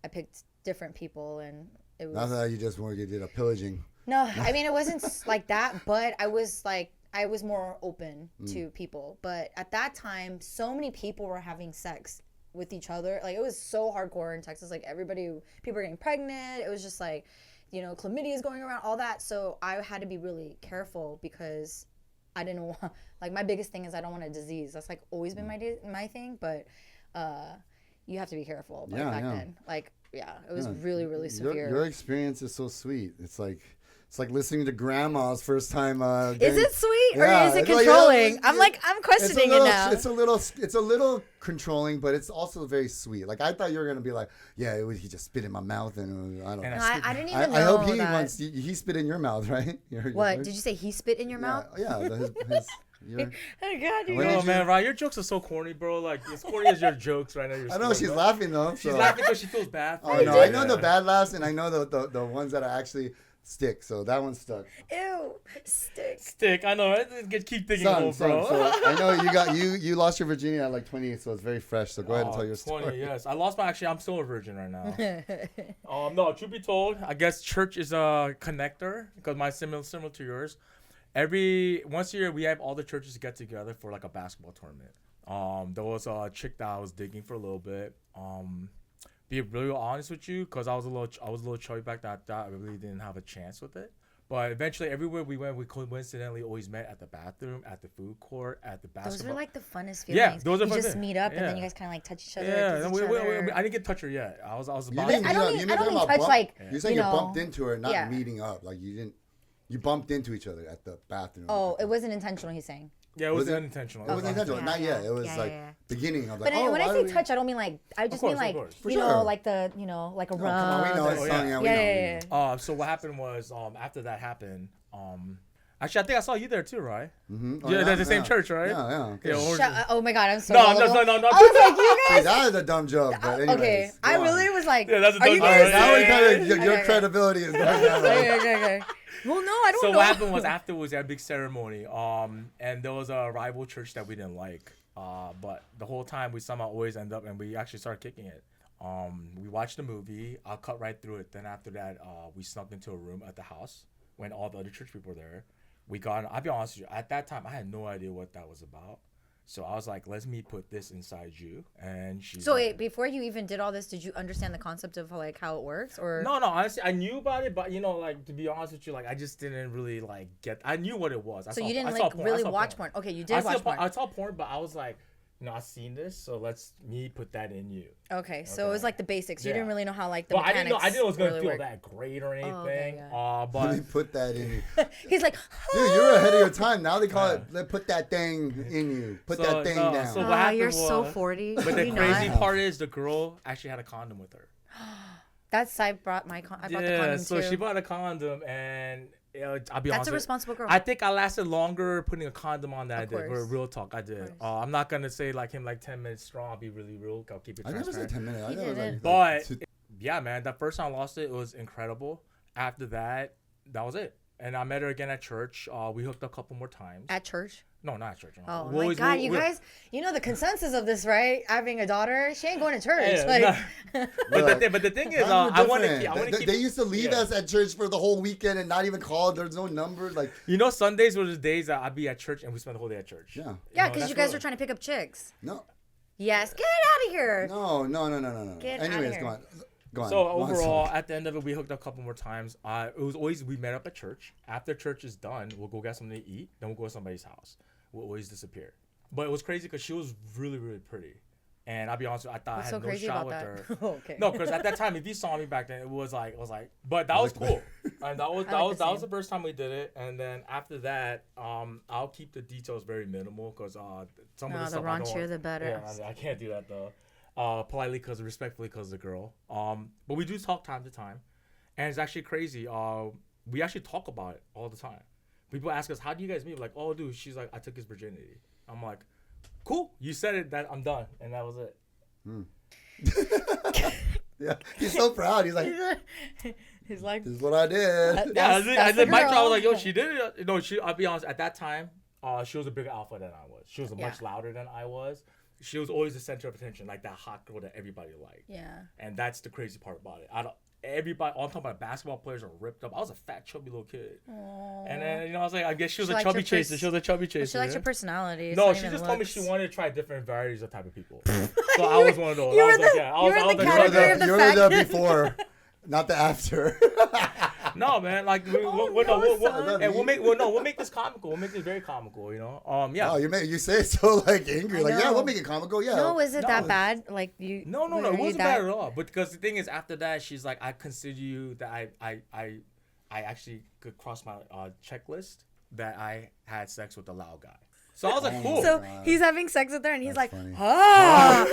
B: I picked different people, and it was.
A: not that you just did a pillaging.
B: No, I mean, it wasn't like that, but I was more open to people. But at that time, so many people were having sex with each other. Like, it was so hardcore in Texas. Like, people were getting pregnant. It was just like, you know, chlamydia is going around, all that. So I had to be really careful because I didn't want, like, my biggest thing is I don't want a disease. That's like always been my thing. But you have to be careful. But back then, like, yeah, it was really, really severe.
A: Your experience is so sweet. It's like listening to grandma's first time.
B: Is it sweet or
A: Yeah,
B: is it
A: it's like,
B: controlling? I'm questioning it now.
A: It's a little controlling, but it's also very sweet. Like, I thought you were gonna be like, yeah, he just spit in my mouth, and I don't know.
B: No, I didn't even know
A: I hope he
B: that.
A: wants he spit in your mouth, right?
B: What did you say? He spit in your mouth?
A: Yeah.
B: Oh God, you
A: When
C: Oh
A: did
C: man,
A: you-
C: Ryan, your jokes are so corny, bro. Like as corny as your jokes right now.
A: I know she's laughing though.
C: She's
A: so.
C: laughing because she feels bad. For
A: Oh
C: you.
A: no, I know the bad laughs, and I know the ones that are actually stick. So that one stuck.
B: Ew, stick.
C: Stick. I know. Right? Keep thinking, old, bro.
A: So I know you lost your virginity at like 28, so it's very fresh. So go ahead and tell your
C: 20,
A: story.
C: yes. I lost my. Actually, I'm still a virgin right now. No, truth be told, I guess church is a connector because my similar to yours. Once a year, we have all the churches get together for like a basketball tournament. There was a chick that I was digging for a little bit. be really honest with you, because I was a little chubby back then. I really didn't have a chance with it. But eventually, everywhere we went, we coincidentally always met at the bathroom, at the food court, at the basketball.
B: Those are like the funnest
C: Yeah,
B: feelings.
C: those are
B: you
C: fun
B: just
C: things.
B: meet up and
C: Yeah.
B: then you guys kind of like touch each other.
C: Yeah,
B: kiss each other.
C: I didn't get to touch her yet. I was
A: You
C: about
A: didn't-
C: to.
B: I don't
A: you
B: mean
A: talking about
B: touch
A: bump-
B: like
A: You're saying
B: you
A: you
B: know,
A: bumped into her, not
B: yeah.
A: meeting up. Like you bumped into each other at the bathroom.
B: Oh, it wasn't intentional. He's saying.
C: Yeah, it was
A: Was it-
C: unintentional.
A: It wasn't intentional.
B: Yeah,
A: Not yet.
B: yeah.
A: It was
B: Yeah,
A: like
B: yeah.
A: beginning of
B: But
A: like.
B: when I
A: why
B: say
A: are we-
B: touch, I don't mean like. I just
C: course,
B: mean like
C: of course.
A: For
B: you know,
A: sure.
B: like the like a
A: No,
B: rub.
A: come on, we know it's
B: or-
A: song. Yeah, we
B: yeah,
A: know.
B: yeah,
A: we
B: yeah.
A: know.
C: So what happened was after that happened, actually I think I saw you there too, right?
A: Mhm. Oh,
C: Yeah, they're the same
A: yeah.
C: church, right?
A: Yeah, yeah. Okay.
C: Yeah, or-
B: Oh my god, I'm so.
C: No,
B: gullible.
C: no.
B: I was like, you
A: See,
B: guys.
A: that is a dumb joke. But anyways,
B: Okay,
A: go
B: I
A: on.
B: really was like.
C: Yeah, that's a
B: Are you
C: dumb
A: All
C: joke.
B: guys?
A: right, now we kind of
B: Okay,
A: your
B: okay.
A: credibility is going down.
B: Okay. Well, no, I don't
C: So
B: know.
C: what happened was afterwards, that big ceremony, and there was a rival church that we didn't like, but the whole time we somehow always end up, and we actually started kicking it. We watched the movie. I'll cut right through it. Then after that, we snuck into a room at the house when all the other church people were there. I'll be honest with you, at that time I had no idea what that was about. So I was like, let me put this inside you. And she's
B: So
C: like,
B: wait, before you even did all this, did you understand the concept of like how it works, or
C: No, honestly, I knew about it, but like to be honest with you, like I just didn't really like get. I knew what it was.
B: So you didn't like really watch porn? Okay, you did watch porn.
C: I saw porn, but I was like, I've seen this, so me put that in you.
B: Okay, so it was like the basics. You
C: Yeah.
B: didn't really know how like the
C: But I
B: mechanics
C: didn't know it was gonna
B: really
C: feel
B: work.
C: that great or anything.
B: okay,
A: Let
C: But
A: me put that in you.
B: He's like,
A: Dude, you're ahead of your time. Now they call it, let put that thing in you. Put
C: So,
A: that thing
C: no,
A: down.
C: so what happened
B: you're so
C: was-
B: 40.
C: but the
B: You
C: crazy
B: not?
C: part is the girl actually had a condom with her.
B: That's I brought the condom
C: so
B: too.
C: she bought a condom, and I'll be
B: That's
C: honest.
B: a
C: with you,
B: responsible girl.
C: I think I lasted longer putting a condom on than I
B: Of
C: did. For
B: course.
C: real talk, I did.
B: course.
C: I'm not gonna say like him like 10 minutes strong. I'll be really real. I'll keep it
A: I never
C: transparent.
A: said 10 minutes. I
B: He
A: thought it was
B: didn't.
A: like,
C: But
A: two-
C: yeah, man, that first time I lost it was incredible. After that, that was it. And I met her again at church. We hooked up a couple more times.
B: At church.
C: No, not at church. No.
B: Oh
C: We
B: my
C: always-
B: God,
C: we-
B: you
C: we-
B: guys, you know the consensus of this, right? Having a daughter, she ain't going to church.
C: Yeah,
B: like,
C: But the thing is,
A: Mine were
C: I want to
A: different.
C: keep.
A: They used to leave
C: yeah.
A: us at church for the whole weekend and not even call. There's no numbers. Like,
C: Sundays were the days that I'd be at church and we spend the whole day at church.
A: yeah.
B: yeah,
C: know,
B: because
C: that's
B: you guys
C: real.
B: are trying to pick up chicks.
A: No.
B: Yes, get out of here.
A: No.
B: Get outta
A: Anyways,
B: here.
A: go on. Go on.
C: So
A: Go on,
C: overall,
A: sorry.
C: at the end of it, we hooked up a couple more times. It was always we met up at church. After church is done, we'll go get something to eat. Then we'll go to somebody's house. We'll always disappear. But it was crazy because she was really, really pretty. And I'll be honest with you, I thought
B: What's
C: I
B: so
C: had no
B: crazy
C: shot
B: about
C: with
B: that?
C: her.
B: Okay.
C: No, because at that time, if you saw me back then, it was like, but that was cool. And that was
B: I like the
C: that was
B: same.
C: the first time we did it. And then after that, I'll keep the details very minimal because some of
B: No,
C: the
B: the
C: stuff I don't
B: raunchier,
C: want-
B: the better.
C: Yeah, I can't do that though. Politely, respectfully, because the girl. But we do talk time to time, and it's actually crazy. We actually talk about it all the time. People ask us, "How do you guys meet?" We're like, "Oh, dude," she's like, "I took his virginity." I'm like, "Cool, you said it. That I'm done," and that was it.
A: Yeah. He's so proud. He's like,
B: He's like,
A: this is what I did.
C: Yeah, I
B: that's
C: did
B: the
C: my job. I
B: girl.
C: was like, "Yo, she did it." No, I'll be honest. At that time, she was a bigger alpha than I was. She was much louder than I was. She was always the center of attention, like that hot girl that everybody liked.
B: yeah.
C: And that's the crazy part about it. Everybody, all I'm talking about basketball players are ripped up. I was a fat, chubby little kid.
B: Aww.
C: And then, I was like, I guess she was
B: She
C: a
B: liked
C: chubby
B: your
C: chaser. She was a chubby chaser.
B: She likes
C: yeah?
B: your personality. It's
C: No,
B: not
C: she
B: even
C: just told me
B: looks.
C: she wanted to try different varieties of type of people. So I was one of those.
B: You
C: I
B: were
C: was like,
B: the-
C: yeah. I
B: you
C: was
B: were
C: like,
B: the
A: You're
B: category of the
A: you're
B: fat
A: the
B: kid.
A: before, not the after.
C: no, man. Like,
B: no, son.
C: we'll make this comical. We'll make this very comical, Yeah.
A: Oh, you say it so like angry.
B: I
A: Like, yeah,
B: know.
A: we'll make it comical. Yeah.
B: No, is it
C: No,
B: that
C: it's-
B: bad? Like you?
C: No,
B: were
C: it
B: you
C: wasn't
B: that-
C: bad at all. But because the thing is, after that, she's like, I consider you that I actually could cross my checklist that I had sex with a loud guy. So I was like,
A: Oh.
C: cool.
B: So
A: God.
B: he's having sex with her, and he's
A: That's
B: like,
A: funny.
B: ah.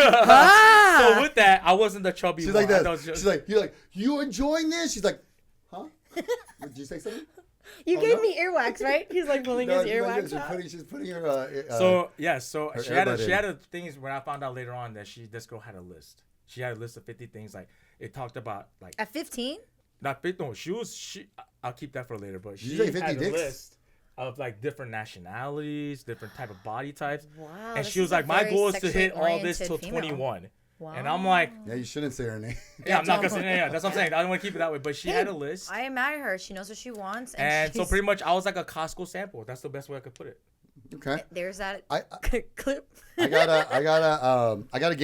C: So with that, I wasn't the chubby
A: She's
C: one.
A: like
C: I
A: that.
C: thought she was-
A: She's like, you're like, you enjoying this? She's like, huh? Did you say something?
B: You
A: Oh,
B: gave
A: no?
B: me earwax, right? He's like pulling
A: No,
B: his
A: she's like,
B: earwax out.
A: she's putting her.
C: so
A: her
C: she had
A: earbud in.
C: a things when I found out later on that this girl had a list. She had a list of 50 things. Like it talked about like
B: At 15?
C: not 50. No, she. I'll keep that for later. But
A: Did
C: she
A: you say 50
C: had a
A: dicks?
C: list of like different nationalities, different type of body types.
B: Wow.
C: And
B: this
C: she was
B: is a
C: like, my
B: very
C: goal is to hit
B: sexually
C: all this till
B: oriented female.
C: 21.
B: Wow.
C: And I'm like,
A: Yeah, you shouldn't say her name.
C: yeah, I'm not gonna
B: don't.
C: say yeah. That's what I'm saying. I don't want to keep it that way. But she
B: Hey,
C: had a list.
B: I am mad at her. She knows what she wants,
C: And so
B: she's-
C: pretty much I was like a Costco sample. That's the best way I could put it.
A: Okay.
B: there's that
A: I
B: clip.
A: I got a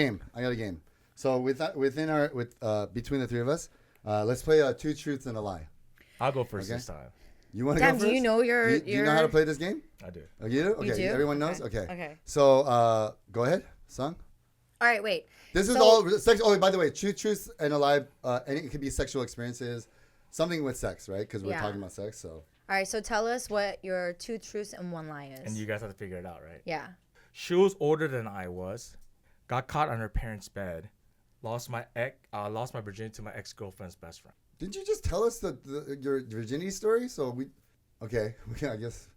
A: game. So between the three of us, let's play two truths and a lie.
C: I'll go first
A: Okay.
C: this time.
A: You want to go
B: Damn,
A: first?
B: do you know
A: Do you know how to play this game?
C: I do.
A: Oh, you do? Okay.
B: You do?
A: Everyone knows? Okay.
B: Okay.
A: So go ahead, Sung.
B: All right, wait.
A: This is
B: So-
A: all sex. Oh, by the way, two truths and a lie. And it could be sexual experiences, something with sex, right? Because we're
B: Yeah.
A: talking about sex. So
B: All right, so tell us what your 2 truths and 1 lie is.
C: And you guys have to figure it out, right?
B: Yeah.
C: She was older than I was. Got caught on her parents' bed. Lost my virginity to my ex-girlfriend's best friend.
A: did you just tell us your virginity story? So okay. I guess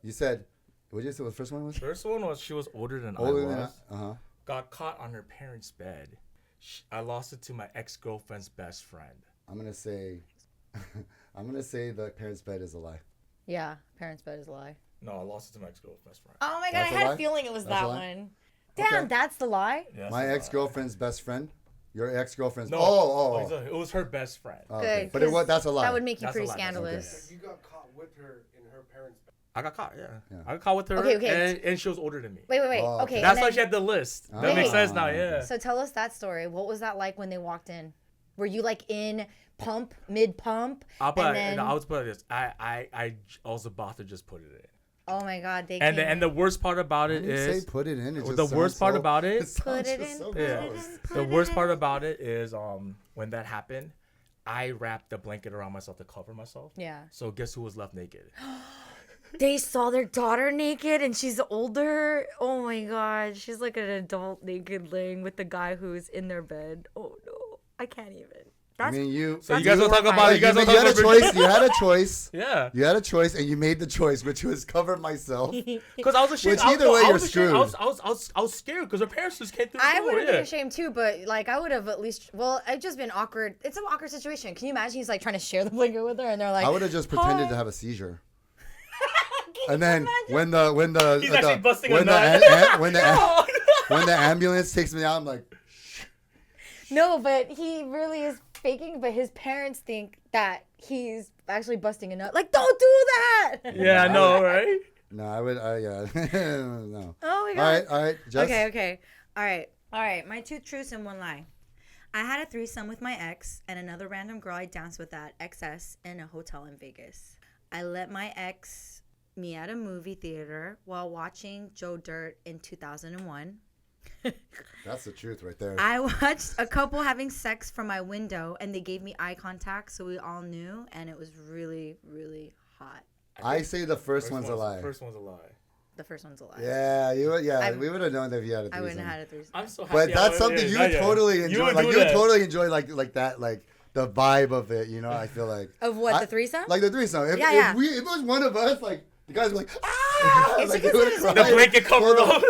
A: you said. What did you say? What the first one was?
C: First one was she was older than
A: Older
C: I
A: than
C: was. Got caught on her parents' bed. I lost it to my ex-girlfriend's best friend.
A: I'm gonna say, the parents' bed is a lie.
B: Yeah, parents' bed is a lie.
C: No, I lost it to my ex-girlfriend's best friend.
B: Oh my god,
A: That's
B: I
A: a
B: had
A: lie?
B: a feeling it was
A: That's a
B: that
A: lie?
B: one. Damn,
A: Okay.
B: that's the lie?
C: Yeah,
A: My
C: that's a
A: ex-girlfriend's best friend. Your ex-girlfriend's.
C: lie.
A: Oh.
C: It was her best friend.
A: Okay.
B: Good.
A: But it
B: 'cause
A: was that's a lie.
B: That would make you
C: That's a
B: pretty
C: lie, that's okay.
B: scandalous.
D: You got caught with her in her parents' bed.
C: I got caught, yeah.
A: Yeah.
C: I got caught with her,
B: Okay.
C: and she was older than me.
B: Wait.
A: Oh,
B: Okay.
C: That's
B: and
C: why
B: then-
C: she had the list.
A: Ah.
C: That makes sense now,
A: Okay.
C: yeah.
B: So tell us that story. What was that like when they walked in? Were you like in mid pump?
C: I was put this. I was about to just put it in.
B: Oh my god, they
C: And
B: came
C: the
B: in.
C: worst part about
A: When
C: it
A: you
C: is
A: say put it in. It just
C: the worst
A: sounds
C: part
A: so-
C: about it.
A: sounds
B: Put it
A: just
B: in,
A: so
B: put it
A: gross.
B: in, put
C: The
B: it
C: worst
B: in.
C: part about it is when that happened, I wrapped the blanket around myself to cover myself.
B: Yeah.
C: So guess who was left naked?
B: They saw their daughter naked and she's older. Oh my god, she's like an adult naked laying with the guy who's in their bed. Oh no, I can't even.
A: I
B: That's
A: mean, you.
C: So you guys don't talk about
A: Like,
C: you guys don't
A: you
C: talk
A: had a
C: about
A: choice. You had a choice.
C: Yeah.
A: You had a choice, and you made the choice, which was cover myself.
C: Because I was ashamed.
A: Which either way,
C: I
A: you're
C: was ashamed.
A: screwed.
C: I was scared because her parents just came through the
B: I
C: door.
B: would have been
C: Yeah.
B: ashamed too, but like I would have at least. Well, it's just been awkward. It's an awkward situation. Can you imagine? He's like trying to share the blanket with her, and they're like,
A: I would have just pretended
B: "Hi."
A: to have a seizure.
B: Can
A: And
B: you
A: then
B: imagine?
A: when the
C: He's actually busting a
A: when
C: nut.
A: when the ambulance takes me out, I'm like,
B: No, but he really is faking. But his parents think that he's actually busting a nut. Like, don't do that.
C: Yeah, I know, right?
A: no, yeah, no.
B: Oh my god.
A: All right, Jess.
B: Okay. All right. My 2 truths and 1 lie. I had a threesome with my ex and another random girl I danced with at XS in a hotel in Vegas. I let my ex me at a movie theater while watching Joe Dirt in 2001.
A: That's the truth right there.
B: I watched a couple having sex from my window and they gave me eye contact so we all knew, and it was really, really hot.
A: I say the first one's a lie.
C: First one's a lie.
B: The first one's a lie.
A: Yeah,
B: I-
A: we would have known that if you had a
B: I
A: threesome.
B: wouldn't have had a threesome.
C: I'm so happy.
A: But that's something you would totally enjoy.
C: would
A: Like
C: do
A: you would
C: that.
A: totally enjoy like that, like the vibe of it. You know, I feel like
B: Of what, the threesome?
A: Like the threesome. If,
B: Yeah.
A: if it was one of us, like the guys were like, ah,
B: It's
A: like,
B: because
A: they would
B: it was-
A: cry.
C: The blanket covered up.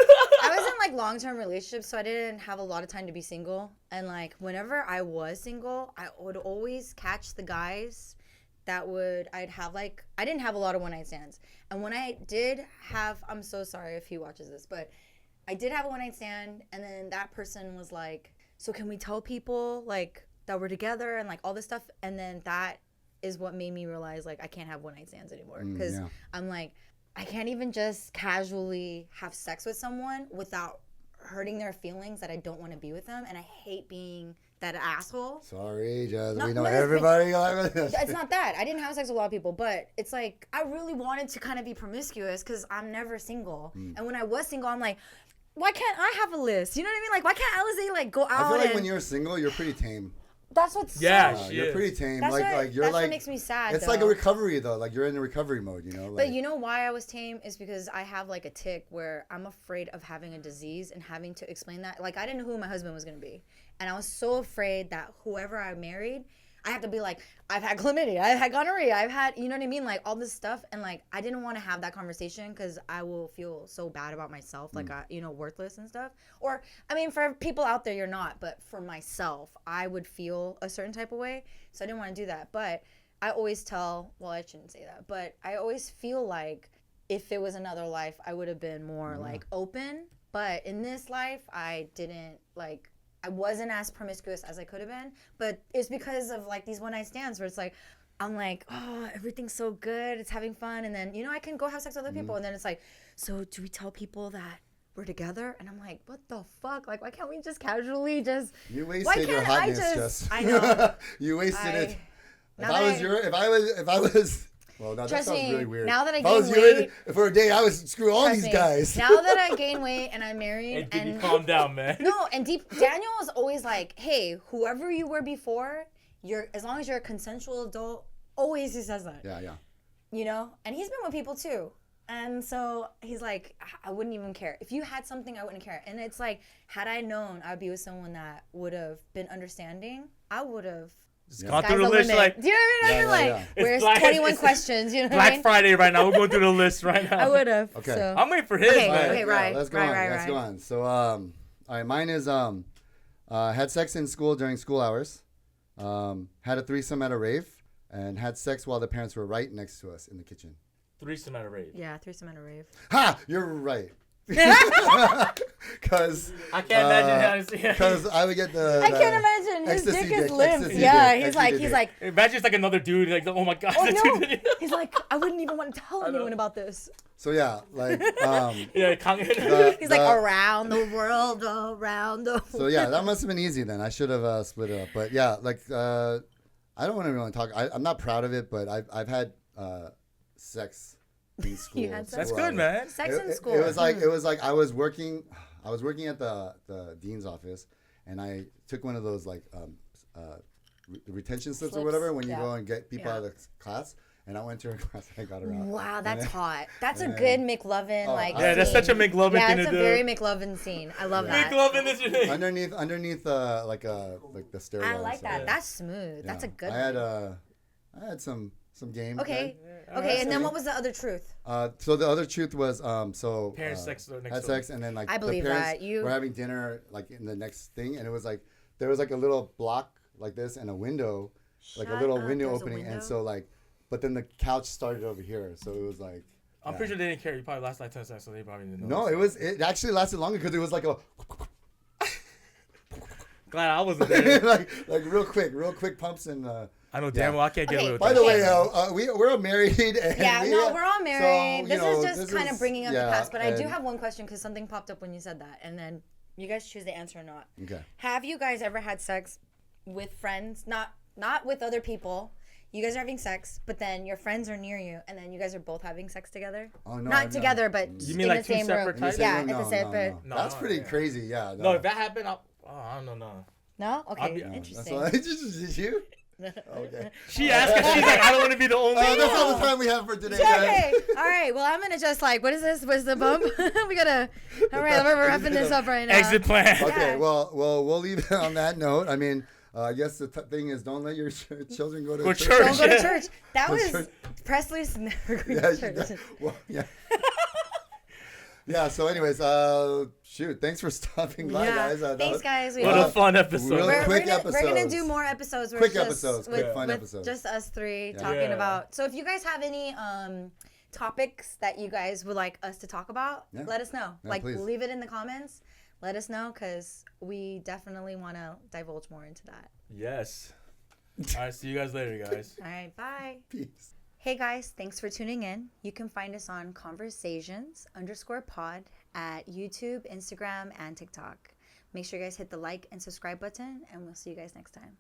B: I was in like long-term relationships, so I didn't have a lot of time to be single. And like whenever I was single, I would always catch the guys that I'd have like, I didn't have a lot of one-night stands. And when I did have, I'm so sorry if he watches this, but I did have a one-night stand, and then that person was like, so can we tell people like that we're together and like all this stuff? And then that is what made me realize like I can't have one-night stands anymore, because
A: yeah.
B: I'm like, I can't even just casually have sex with someone without hurting their feelings that I don't want to be with them, and I hate being that asshole.
A: Sorry, Jazz.
B: No,
A: We know
B: no,
A: everybody.
B: It's not that. I didn't have sex with a lot of people, but it's like I really wanted to kind of be promiscuous because I'm never single. And when I was single, I'm like, why can't I have a list? You know what I mean? Like, why can't Alizé like go out
A: I feel like
B: and...
A: when you're single, you're pretty tame.
B: That's what's
C: Yeah,
B: so...
C: she
A: You're
C: is.
A: pretty tame.
B: That's
A: like you're
B: that's
A: like
B: what makes me sad,
A: It's
B: though.
A: like a recovery though. Like you're in a recovery mode, you know. Like,
B: But you know why I was tame is because I have like a tick where I'm afraid of having a disease and having to explain that. Like I didn't know who my husband was gonna be, and I was so afraid that whoever I married, I have to be like, I've had chlamydia, I've had gonorrhea, I've had, you know what I mean, like all this stuff, and like I didn't want to have that conversation because I will feel so bad about myself, like worthless and stuff. Or I mean, for people out there, you're not, but for myself, I would feel a certain type of way, so I didn't want to do that. But I always tell, well, I shouldn't say that, but I always feel like if it was another life, I would have been more like open. But in this life, I didn't like. I wasn't as promiscuous as I could have been, but it's because of like these one-night stands where it's like, I'm like, oh, everything's so good, it's having fun, and then I can go have sex with other people, and then it's like, so do we tell people that we're together, and I'm like, what the fuck? Like, why can't we just casually just?
A: You
B: Why
A: wasted your
B: can't I
A: hotness,
B: just?
A: Jess.
B: I know.
A: You wasted it. If
B: now
A: I
B: that
A: was your, if I was. Well, no, that
B: Trust
A: sounds
B: me,
A: really weird.
B: now that I
A: if I was
B: gain
A: you,
B: weight-
A: for a day, I would screw all
B: Trust
A: these
B: me,
A: guys.
B: now that I gain weight and I'm married,
C: Hey,
B: and
C: calm down, man.
B: no, and Daniel is always like, hey, whoever you were before, as long as you're a consensual adult, always he says that.
A: Yeah, yeah.
B: You know, and he's been with people too. And so he's like, I wouldn't even care. If you had something, I wouldn't care. And it's like, had I known I'd be with someone that would have been understanding, I would have.
C: Just gone
B: Sky's
C: through the
B: the
C: list
B: limit.
C: like
B: Do you know what I mean?
A: Yeah,
B: Like,
A: yeah.
B: where's
C: Black-
B: 21
C: it's
B: questions? You know what I
C: Black
B: mean?
C: Friday right now. We're going through the list right now.
B: I would have.
A: Okay.
B: So.
C: I'm waiting for his,
B: Okay,
C: man.
B: okay, right.
A: Let's go
B: right,
A: on.
B: right,
A: Let's
B: right.
A: go on. So, all right, mine is had sex in school during school hours, had a threesome at a rave, and had sex while the parents were right next to us in the kitchen.
C: Threesome at a rave.
B: Yeah, threesome at a rave.
A: Ha! You're right. Because
C: I can't imagine how.
A: Because I would get the.
B: I can't imagine. His
A: ecstasy
B: dick is
A: dick,
B: limp.
A: ecstasy
B: Yeah,
A: dick,
B: he's
A: ecstasy
B: like,
A: dick.
C: Imagine it's like another dude. Like, oh my god.
B: oh
C: the
B: no.
C: dude-
B: He's like, I wouldn't even want to tell anyone about this.
A: So yeah, like
C: Yeah,
B: He's like, around the world, around the world.
A: So yeah, that must have been easy then. I should have split it up. But yeah, like I don't want to really talk. I'm not proud of it, but I've had sex in school.
B: You had sex?
C: That's
A: school
C: good,
A: hours.
C: man.
B: Sex in school.
A: It was like I was working at the dean's office, and I took one of those like retention slips or
B: Slips,
A: whatever when you
B: yeah.
A: go and get people
B: Yeah.
A: out of the class. And I went to her class and I got her out.
B: Wow,
A: And
B: that's
A: then-
B: hot. That's a
A: and
B: good
A: then-
B: McLovin like.
C: Yeah, that's
B: scene.
C: such a McLovin
B: Yeah,
C: thing
B: it's
C: to
B: a
C: do.
B: very McLovin scene. I love that.
C: McLovin is
A: underneath like the stairwell.
B: I like
A: so,
B: that.
A: yeah.
B: That's smooth.
A: Yeah.
B: That's a good.
A: I had some game.
B: Okay.
A: then.
B: Okay, and then what was the other truth?
A: So the other truth was
C: Parents sex next
A: had
C: door.
A: sex and then like
B: I believe
A: the parents
B: that. You-
A: were having dinner like in the next thing and it was like there was like a little block like this and a window like a
B: Shut
A: little
B: up,
A: window
B: there's a
A: opening and
B: window?
A: so like but then the couch started over here so it was like
C: I'm
A: yeah.
C: pretty sure they didn't care. You probably last like 10 seconds, so they probably didn't know.
A: No, it actually lasted longer because it was like a
C: Glad I wasn't there.
A: like real quick pumps and
C: I know damn well I can't get
B: Okay,
C: away with
A: by
C: that.
A: the
C: shit.
A: way, we're all married. And
B: Yeah, no, we're all married.
A: so,
B: This
A: you know,
B: is just
A: this
B: kind of
A: is-
B: bringing up
A: yeah,
B: the past, but I do
A: and-
B: have one question because something popped up when you said that, and then you guys choose the answer or not.
A: Okay.
B: Have you guys ever had sex with friends, not with other people? You guys are having sex, but then your friends are near you, and then you guys are both having sex together.
A: Oh no,
B: Not
A: no.
B: together, but
C: You mean
B: in
C: like
B: the
C: two
B: same
C: separate
B: room.
C: types?
B: Yeah,
A: No,
B: at the same.
C: No,
A: That's pretty
C: yeah.
A: crazy. Yeah.
C: No, if that happened, I don't know.
B: No, okay,
C: be-
B: interesting.
A: That's all. Did you? Okay.
C: She asked because she's like, I don't want to be the only
A: That's all the
C: one.
A: time we have for today, guys.
B: Okay, all right. Well, I'm gonna just like, what is this? What's the bump? We gotta. All right, we're wrapping this up right now.
C: Exit plan.
A: Okay,
B: Yeah.
A: well, we'll leave it on that note. I mean, I guess the thing is, don't let your children go to
C: Go
A: church.
C: church.
B: Don't go to
C: Yeah.
B: church. That
A: Go
B: was
A: church.
B: Presley's never going
A: Yeah,
B: to church.
A: well, yeah. Yeah. So, anyways, shoot. Thanks for stopping by,
B: Yeah.
A: guys.
B: Thanks, guys. We
C: What a
B: hope-
C: fun episode.
A: Really
B: We're
A: quick
B: gonna
A: episodes.
B: do more episodes. Where
A: Quick
B: it's just
A: episodes,
B: with,
A: quick fun
B: with
A: episodes.
B: just us three
A: Yeah.
B: talking
C: Yeah.
B: about. So if you guys have any topics that you guys would like us to talk about,
A: Yeah.
B: let us know.
A: Yeah,
B: Like
A: please.
B: leave it in the comments. Let us know because we definitely want to divulge more into that.
C: Yes. All right, see you guys later, guys.
B: All right, bye.
A: Peace.
B: Hey guys, thanks for tuning in. You can find us on Conversasians_pod at YouTube, Instagram, and TikTok. Make sure you guys hit the like and subscribe button, and we'll see you guys next time.